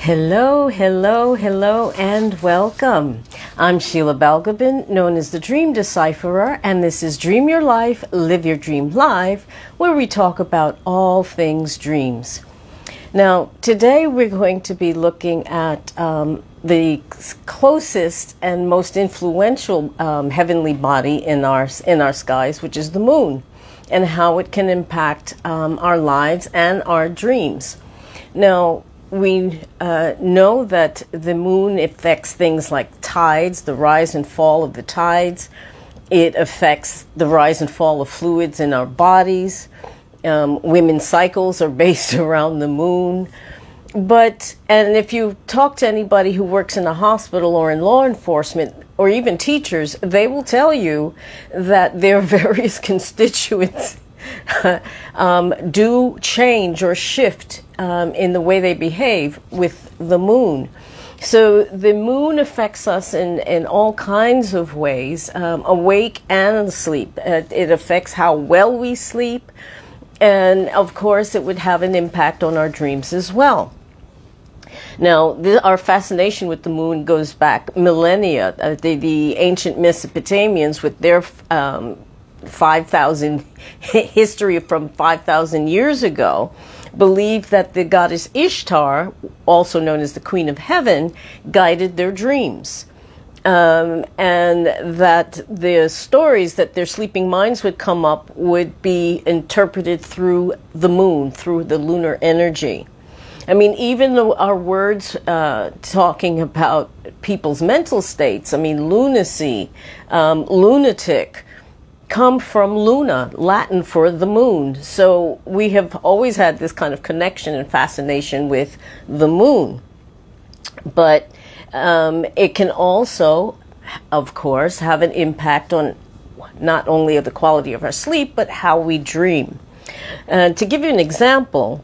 Hello, hello, hello, and welcome. I'm Sheila Balgobin, known as the Dream Decipherer, and this is Dream Your Life, Live Your Dream Live, where we talk about all things dreams. Now, today we're going to be looking at the closest and most influential heavenly body in our skies, which is the moon, and how it can impact our lives and our dreams. Now, we know that the moon affects things like tides, the rise and fall of the tides. It affects the rise and fall of fluids in our bodies. Women's cycles are based around the moon. And if you talk to anybody who works in a hospital or in law enforcement or even teachers, they will tell you that their various constituents do change or shift in the way they behave with the moon. So the moon affects us in all kinds of ways, awake and asleep. It affects how well we sleep, and of course it would have an impact on our dreams as well. Now, our fascination with the moon goes back millennia. The ancient Mesopotamians, with their 5,000 history from 5,000 years ago, believed that the goddess Ishtar, also known as the Queen of Heaven, guided their dreams. And that the stories that their sleeping minds would come up would be interpreted through the moon, through the lunar energy. I mean, even though our words talking about people's mental states, I mean, lunacy, lunatic, come from luna, Latin for the moon. So we have always had this kind of connection and fascination with the moon. But it can also, of course, have an impact on not only the quality of our sleep, but how we dream. To give you an example,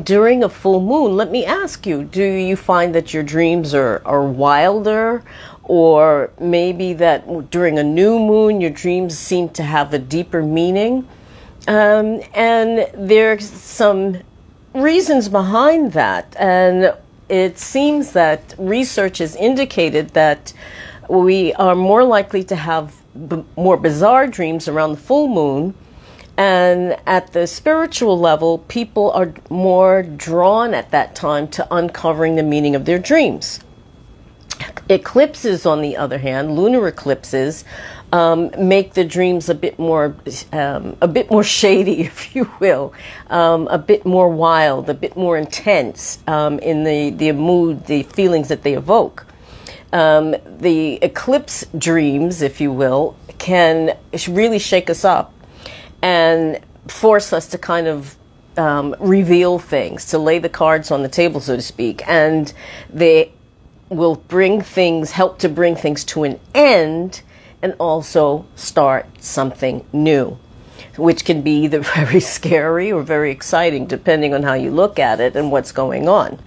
during a full moon, let me ask you, do you find that your dreams are wilder? Or maybe that during a new moon, your dreams seem to have a deeper meaning. And there's some reasons behind that. And it seems that research has indicated that we are more likely to have more bizarre dreams around the full moon. And at the spiritual level, people are more drawn at that time to uncovering the meaning of their dreams. Eclipses, on the other hand, lunar eclipses, make the dreams a bit more shady, if you will, a bit more wild, a bit more intense in the mood, the feelings that they evoke. The eclipse dreams, if you will, can really shake us up and force us to kind of reveal things, to lay the cards on the table, so to speak, and they will help to bring things to an end and also start something new, which can be either very scary or very exciting, depending on how you look at it and what's going on.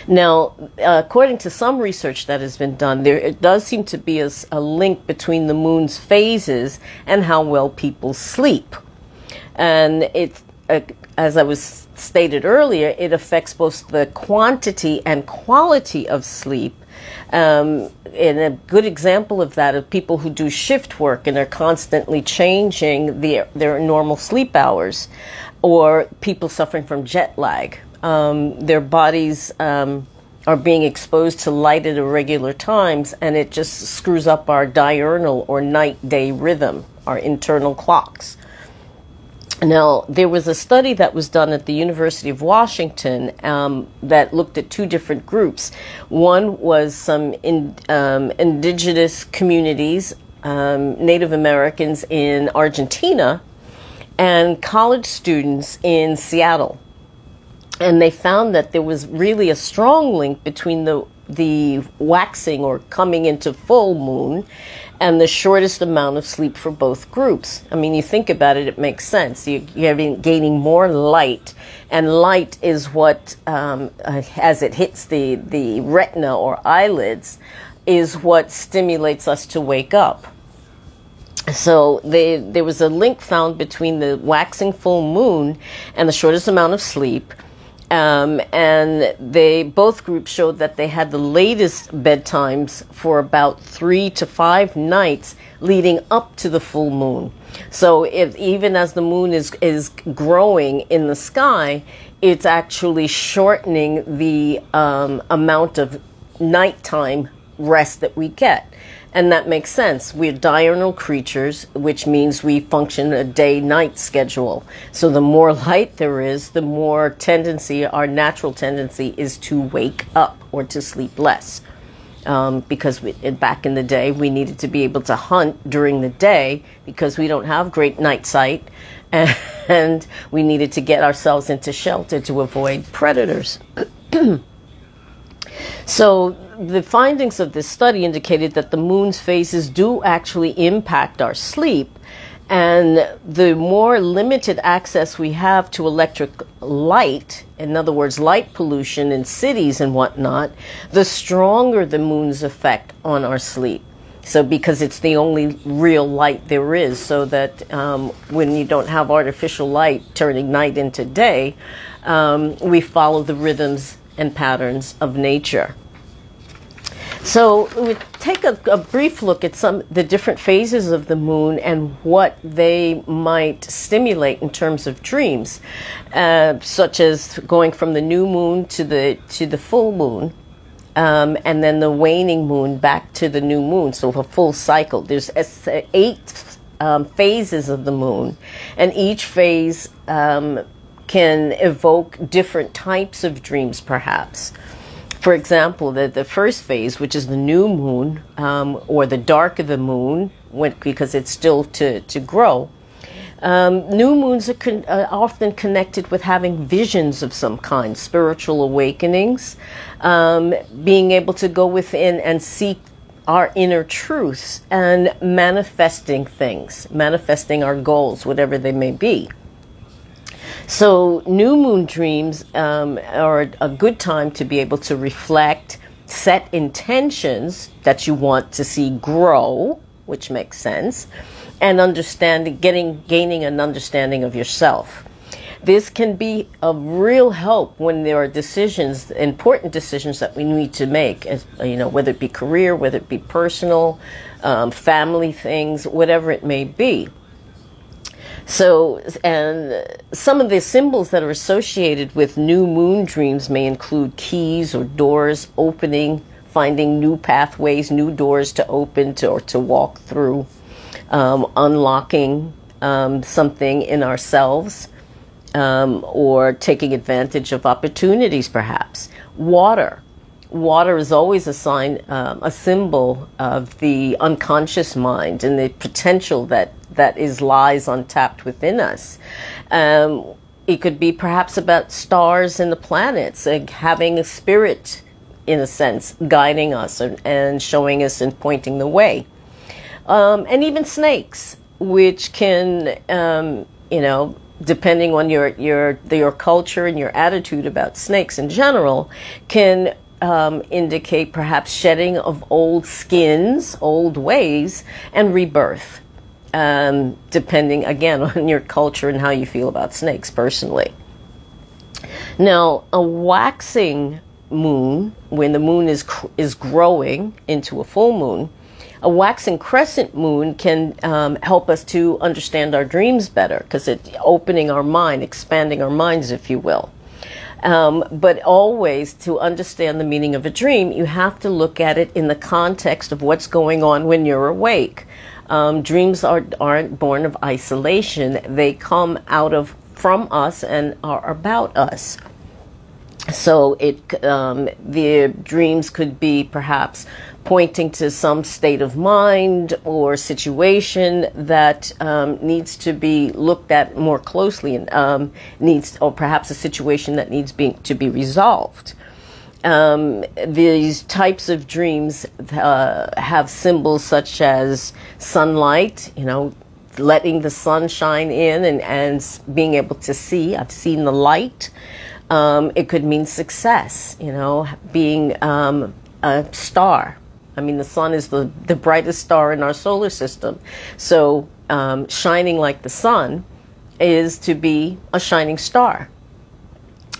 Now, according to some research that has been done, it does seem to be a link between the moon's phases and how well people sleep. And it's as I was stated earlier, it affects both the quantity and quality of sleep. And a good example of that are people who do shift work and are constantly changing their normal sleep hours, or people suffering from jet lag. Their bodies are being exposed to light at irregular times, and it just screws up our diurnal or night-day rhythm, our internal clocks. Now, there was a study that was done at the University of Washington that looked at two different groups. One was some indigenous communities, Native Americans in Argentina, and college students in Seattle. And they found that there was really a strong link between the waxing or coming into full moon and the shortest amount of sleep for both groups. I mean, you think about it, it makes sense. You're gaining more light, and light is what, as it hits the retina or eyelids, is what stimulates us to wake up. So there was a link found between the waxing full moon and the shortest amount of sleep. And both groups showed that they had the latest bedtimes for about 3 to 5 nights leading up to the full moon. So even as the moon is growing in the sky, it's actually shortening the amount of nighttime rest that we get. And that makes sense. We're diurnal creatures, which means we function a day-night schedule. So the more light there is, the more our natural tendency is to wake up or to sleep less. Because back in the day, we needed to be able to hunt during the day because we don't have great night sight. And we needed to get ourselves into shelter to avoid predators. So the findings of this study indicated that the moon's phases do actually impact our sleep, and the more limited access we have to electric light, in other words, light pollution in cities and whatnot, the stronger the moon's effect on our sleep. So because it's the only real light there is, so that when you don't have artificial light turning night into day, we follow the rhythms and patterns of nature. So we take a brief look at the different phases of the moon and what they might stimulate in terms of dreams, such as going from the new moon to the full moon, and then the waning moon back to the new moon. So a full cycle. There's 8 phases of the moon, and each phase can evoke different types of dreams, perhaps. For example, the first phase, which is the new moon, or the dark of the moon, because it's still to grow. New moons are often connected with having visions of some kind, spiritual awakenings, being able to go within and seek our inner truths, and manifesting things, manifesting our goals, whatever they may be. So new moon dreams are a good time to be able to reflect, set intentions that you want to see grow, which makes sense, and gaining an understanding of yourself. This can be of real help when there are decisions, important decisions that we need to make, as whether it be career, whether it be personal, family things, whatever it may be. So, and some of the symbols that are associated with new moon dreams may include keys or doors opening, finding new pathways, new doors to open or to walk through, unlocking something in ourselves, or taking advantage of opportunities, perhaps. Water is always a symbol of the unconscious mind and the potential that lies untapped within us. It could be perhaps about stars and the planets, having a spirit, in a sense, guiding us and showing us and pointing the way. And even snakes, which can, depending on your culture and your attitude about snakes in general, can indicate perhaps shedding of old skins, old ways, and rebirth, depending, again, on your culture and how you feel about snakes personally. Now, a waxing moon, when the moon is growing into a full moon, a waxing crescent moon can help us to understand our dreams better, because it's opening our mind, expanding our minds, if you will. But always, to understand the meaning of a dream, you have to look at it in the context of what's going on when you're awake. Dreams aren't born of isolation. They come from us and are about us. So the dreams could be perhaps pointing to some state of mind or situation that needs to be looked at more closely, and or perhaps a situation that needs to be resolved. These types of dreams have symbols such as sunlight, letting the sun shine in and being able to see. I've seen the light. It could mean success, being a star. I mean, the sun is the brightest star in our solar system. So shining like the sun is to be a shining star.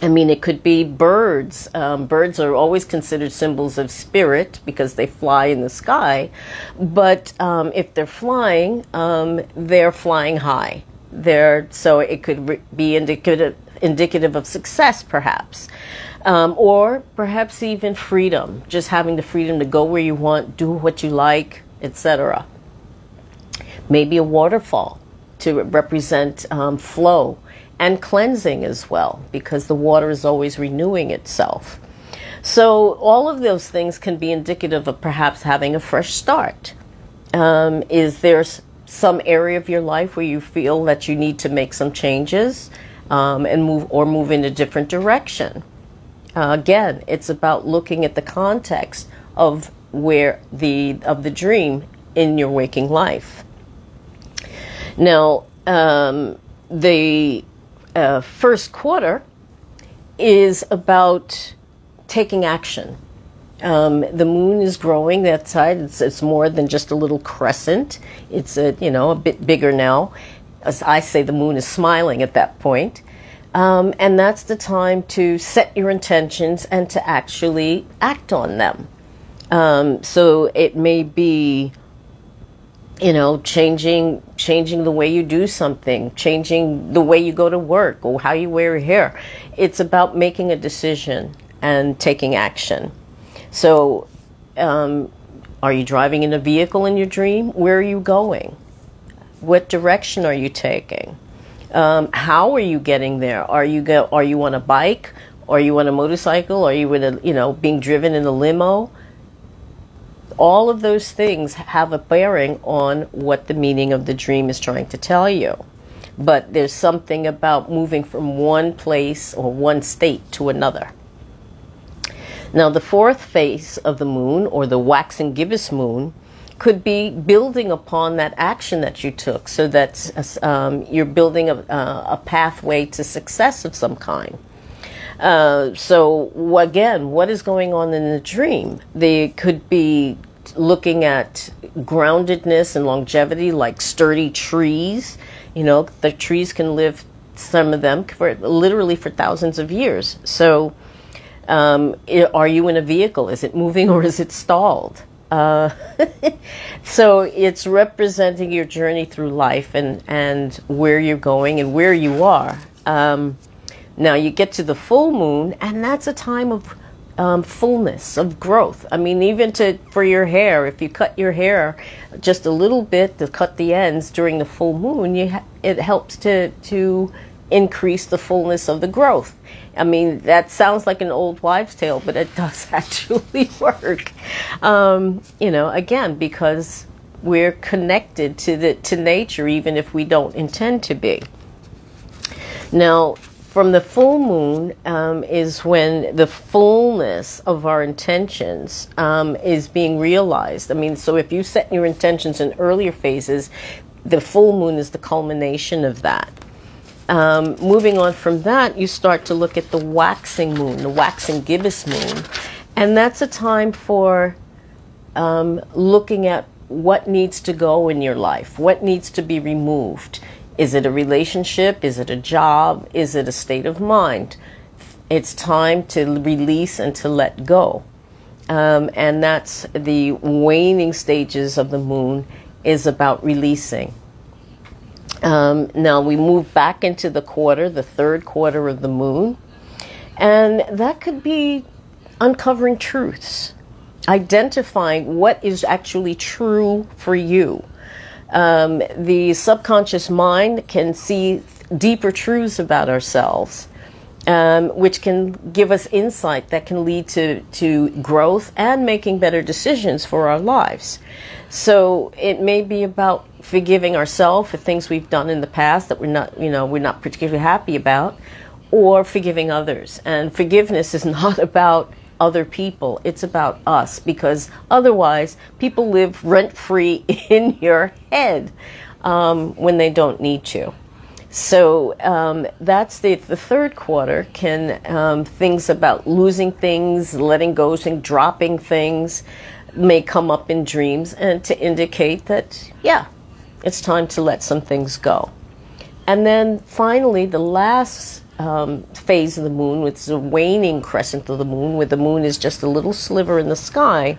I mean, it could be birds. Birds are always considered symbols of spirit because they fly in the sky. But if they're flying high. So it could be indicative of success, perhaps. Or perhaps even freedom, just having the freedom to go where you want, do what you like, etc. Maybe a waterfall to represent flow and cleansing as well, because the water is always renewing itself. So all of those things can be indicative of perhaps having a fresh start. Is there some area of your life where you feel that you need to make some changes and move in a different direction? Again, it's about looking at the context of the dream in your waking life. Now, the first quarter is about taking action. The moon is growing that side. It's more than just a little crescent. It's a bit bigger now. As I say, the moon is smiling at that point. And that's the time to set your intentions and to actually act on them. So it may be, changing the way you do something, changing the way you go to work or how you wear your hair. It's about making a decision and taking action. So, are you driving in a vehicle in your dream? Where are you going? What direction are you taking? How are you getting there? Are you on a bike? Are you on a motorcycle? Are you being driven in a limo? All of those things have a bearing on what the meaning of the dream is trying to tell you. But there's something about moving from one place or one state to another. Now, the fourth phase of the moon, or the waxing gibbous moon, could be building upon that action that you took, so that you're building a pathway to success of some kind. So again, what is going on in the dream? They could be looking at groundedness and longevity, like sturdy trees. The trees can live, some of them, literally for thousands of years. So are you in a vehicle? Is it moving or is it stalled? So it's representing your journey through life and where you're going and where you are. Now you get to the full moon, and that's a time of fullness, of growth. I mean, even for your hair, if you cut your hair just a little bit to cut the ends during the full moon, it helps to increase the fullness of the growth. I mean, that sounds like an old wives' tale, but it does actually work. Again, because we're connected to nature, even if we don't intend to be. Now, from the full moon is when the fullness of our intentions is being realized. I mean, so if you set your intentions in earlier phases, the full moon is the culmination of that. Moving on from that, you start to look at the waxing moon, the waxing gibbous moon. And that's a time for looking at what needs to go in your life, what needs to be removed. Is it a relationship? Is it a job? Is it a state of mind? It's time to release and to let go. And that's the waning stages of the moon, is about releasing. Now we move back into the quarter, the third quarter of the moon, and that could be uncovering truths, identifying what is actually true for you. The subconscious mind can see deeper truths about ourselves, which can give us insight that can lead to growth and making better decisions for our lives. So it may be about forgiving ourselves for things we've done in the past that we're not particularly happy about, or forgiving others. And forgiveness is not about other people, it's about us, because otherwise people live rent-free in your head when they don't need to. So that's the third quarter. Can things about losing things, letting go, dropping things may come up in dreams, and to indicate that, yeah, it's time to let some things go. And then finally, the last phase of the moon, which is a waning crescent of the moon, where the moon is just a little sliver in the sky,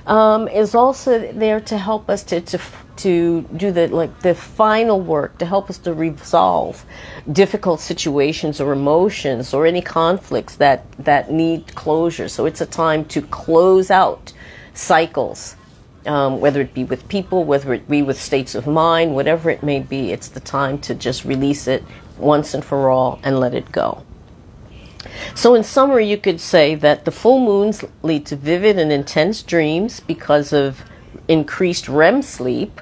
is also there to help us to do the final work, to help us to resolve difficult situations or emotions or any conflicts that need closure. So it's a time to close out cycles, whether it be with people, whether it be with states of mind, whatever it may be. It's the time to just release it once and for all and let it go. So in summary, you could say that the full moons lead to vivid and intense dreams because of increased REM sleep.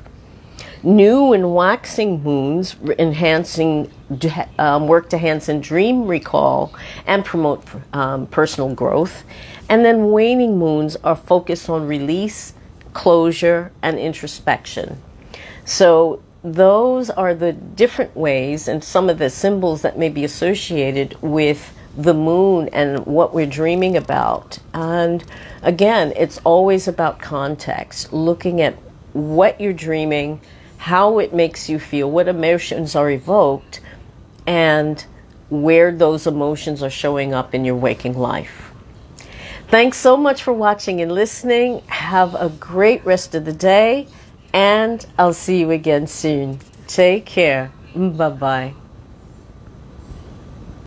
New and waxing moons work to enhance dream recall and promote personal growth. And then waning moons are focused on release, closure, and introspection. So those are the different ways and some of the symbols that may be associated with the moon and what we're dreaming about. And again, it's always about context, looking at what you're dreaming, how it makes you feel, what emotions are evoked, and where those emotions are showing up in your waking life. Thanks so much for watching and listening. Have a great rest of the day, and I'll see you again soon. Take care. Bye-bye.